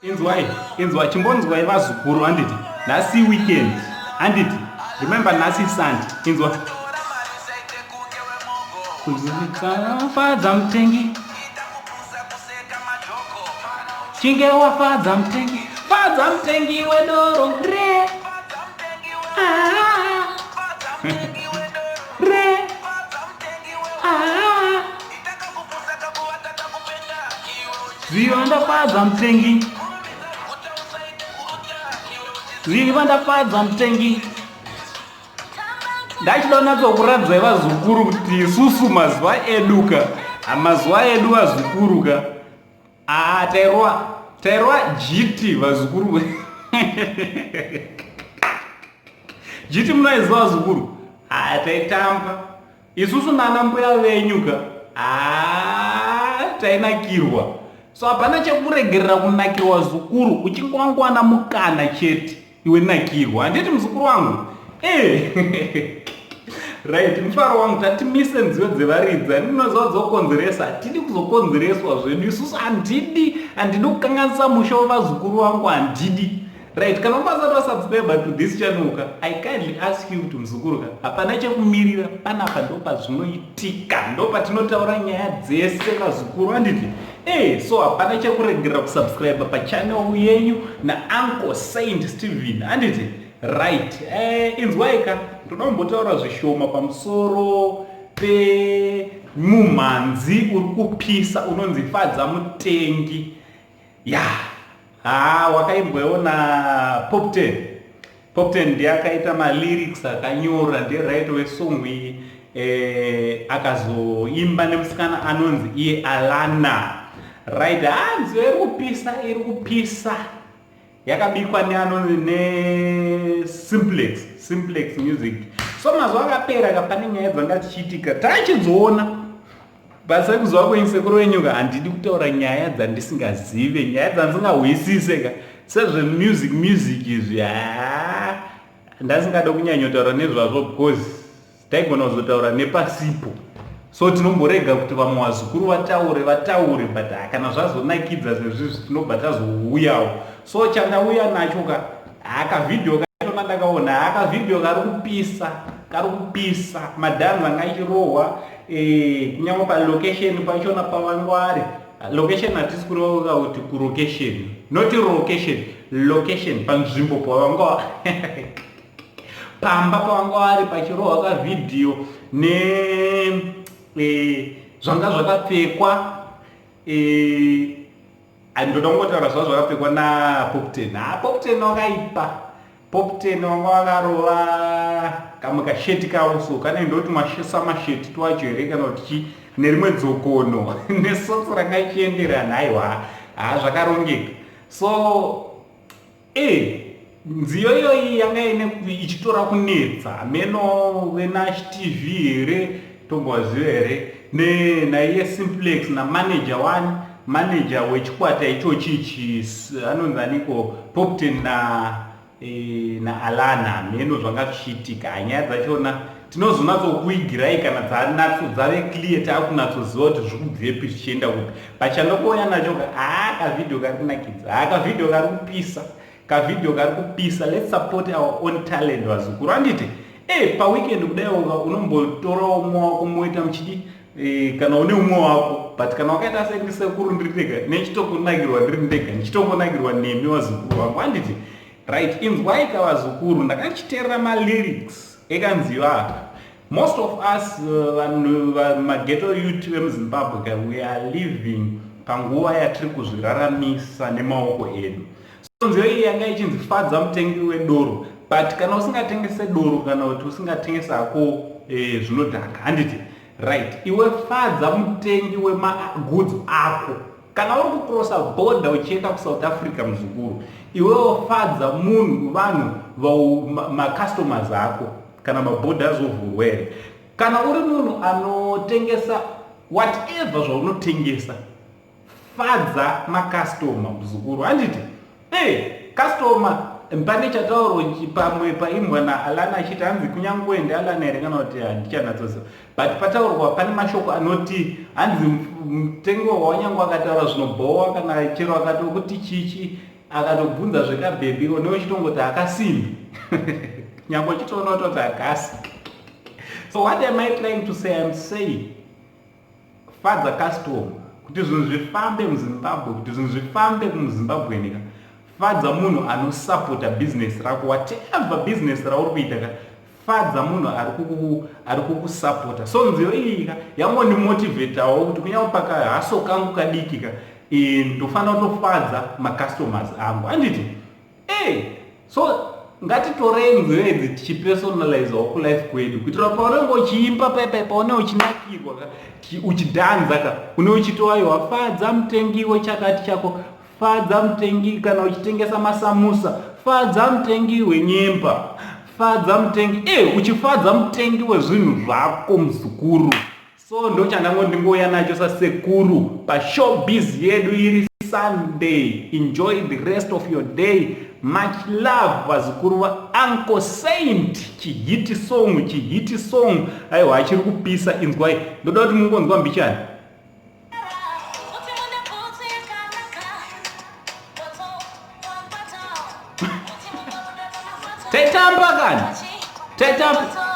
Inzwai chimbonzwai vazukuru handiti nhasi weekend handiti remember nhasi Sunday inzwa wafadza mutengi chinge wafadza mutengi wedoro re re ziva ndafadza mutengi ziva ndafadza mutengi ndachida natsokuradzai vazukuru kuti isusu mazuva eduka mazuva edu vazukuruka tairwa jiti vazukuru jiti munoiziva vazukuru taitamba isusu nana mbuya venyuka tainakirwa so hapana chekuregerera kunakirwa zukuru uchingwangowana mukana chete iwe nakirwa handiti muzukuru wangu right mufaro wangu tatimise nziyo dzevaridza ndinoziva dzokonzeresa hatidi kuzokonzereswa zvedu isusu handidi kukanganisa musha wevazukuru vangu handidi right kana umbasati wasubscribe to this channel I kindly ask you kuti muzukuru hapana chekumirira panapa ndo pazvinoitika ndo patinotaura nyaya dzese vazukuru handiti so hapana chekuregerera kusubscribe pachannel yenyu nauncle Saint Stephen handiti right inzwaika ndonombotaura zvishoma pamusoro pemumhanzi uri kupisa unonzi Fadza Mutengi wakaimboona Pop 10 ndiye akaita malyrics akanyora ndiye right wesong iyi akazoimba nemusikana anonzi iye Alana right nziyo iri kupisa yakabikwa neanonzi Simplex Music so mazuva akapera kapane nyaya dzanga tichiitika tachidziona basa kuziva kwensekuru wenyuka handidi kutaura nyaya dzandisingazive nyaya dzandisingahwisise sezvemusic izvi ndasingada kunyanyotaura nezvazvo because taigona kuzotaura nepasipo so tinomborega kuti vamwe vazukuru vataure but kana zvazonakidza sezvizvi tinobva tazouyawo so chandauya nacho kavidhio kaitona ndakaona kavidhio kari kupisa madhanza anga ichirohwa kunyangwe palocation pachona pavangwari location hatisi kureva kuti kulocation not location panzvimbo pavanga pamba pavanga vari pachirohwa kavidhio zvanga zvakapfekwa ndoda kungotaura zvava zvakapfekwa naPop 10 Pop 10 wakaipa Pop 10 wanga wakarova kamwe kasheti kavo so kana ndoti samasheti twacho here kana kuti nerimwe dzokono nesotsi ranga ichienderana aiwa zvakarongeka so nziyo iyoyi yanga ichitora kunetsa meno veNash TV here tomboziva here naiye Simplex namanager 1 manager wechikwata ichochi anonzaniko Pop 10 naAlana meno zvanga zvichiitika nyaya dzachona tinozonatsokuigirai kana dzave clear taakunatsoziva kuti zviri kubvepi zvichienda kupi pachandokoya nacho kavidhio kari kunakidza kavidhio kari kupisa let's support our own talent vazukuru handiti paweekend kudai unombotora umwe wako moita muchidi kana une umwe wako but kana wakaita sekuru ndiri ndega nechitokunakirwa ndiri ndega ndichitokunakirwa nemi vazukuru vangu handiti right inzwaika vazukuru ndakachiteerera malyrics ekanziva most of us maghetto youth vemuZimbabwe we are living panguva yatiri kuzviraramisa nemaoko edu so nziyo iyi yanga ichinzi Fadza Mutengi wedoro but kana usingatengese doro kana kuti usingatengese hako zvinodhaka handiti right iwe fadza mutengi wemagoods ako kana uri kucrossa border uchienda kuSouth Africa muzukuru iwewo fadza vanhu macustomers ako kana maborders ovhurwa here kana uri munhu anotengesa whatever zvaunotengesa fadza macustoma muzukuru handiti customer pane chatauro pamwe paimbwa naAlana achiti hanzi kunyangoende Alana here kana kuti handichanatsoziva, but pataurwa pane mashoko anoti hanzi mutengo wawanyange akataura zvinobhowa kana chero akatokuti chichi akatobvunza zvekabhebhi newe chitongoti akasimbi nyange chitoona kutoti akasi. So what am I trying to say? I'm saying fadza custom kuti zvinhu zvifambe muZimbabwe, kuti zvinhu zvifambe muZimbabwe nika, fadza munhu anosapota business rako, whatever business rauri kuita ka, fadza munhu ari kukusapota. So nziyo iyi ka yangondimotivatewo kuti kunyange pakahaso kangu kadiki ka ndofanira kutofadza macustomers angu. Handiti so ngatitorei nziyo idzi tichipersonalizewo kulife kwedu kuitira paunenge uchiimba paunenge uchinakirwa uchidhanza ka unenge uchitoaiwa fadza mutengi wechakati chako, fadza mutengi kana uchitengesa masamusa, fadza mutengi wenyemba, fadza mutengi uchifadza mutengi wezvinhu zvako muzukuru. So ndo chandingoya nacho sasekuru pashowbiz yedu iri Sunday. Enjoy the rest of your day. Much love vazukuru va Uncle Saint. Chihiti song aiwa achiri kupisa inzwai. Ndoda kuti mungonzwa mbichani. Taitamba kani? Taitamba.